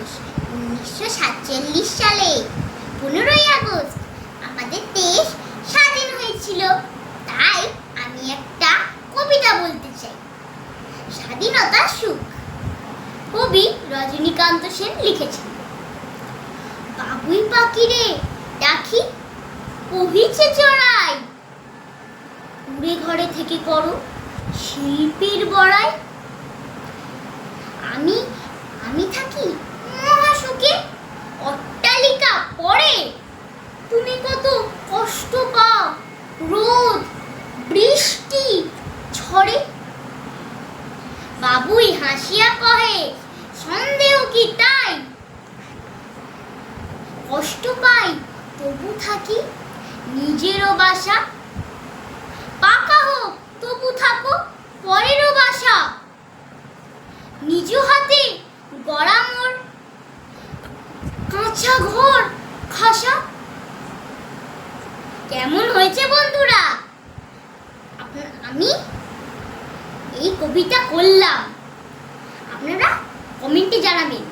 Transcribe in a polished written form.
মাস 1947 সালে 15ই আগস্ট আমাদের দেশ স্বাধীন হয়েছিল। তাই আমি একটা কবিতা বলতে চাই। স্বাধীনতার সুখ। কবি রজনীকান্ত সেন লিখেছেন। বাবুই পাখিরে ডাকি পহিছে চড়াই, উড়ে ঘরে থেকে করো শিল্পের বড়াই। আমি আমি থাকি মহাসুখে অট্টালিকা পড়ে, তুমি কত কষ্ট পাও রোদ বৃষ্টি ঝড়ে। বাবুই হাসিয়া কহে সন্দেহ কি তাই, কষ্ট পাই তবু থাকি নিজেরও বাসা, পাকা হোক তবু থাকো পরেরও বাসা। নিজ হাতে গড়া মোর কাঁচা ঘর খাসা। কেমন হয়েছে বন্ধুরা? আমি এই কবিতা করলাম, আপনারা কমেন্টে জানাবেন।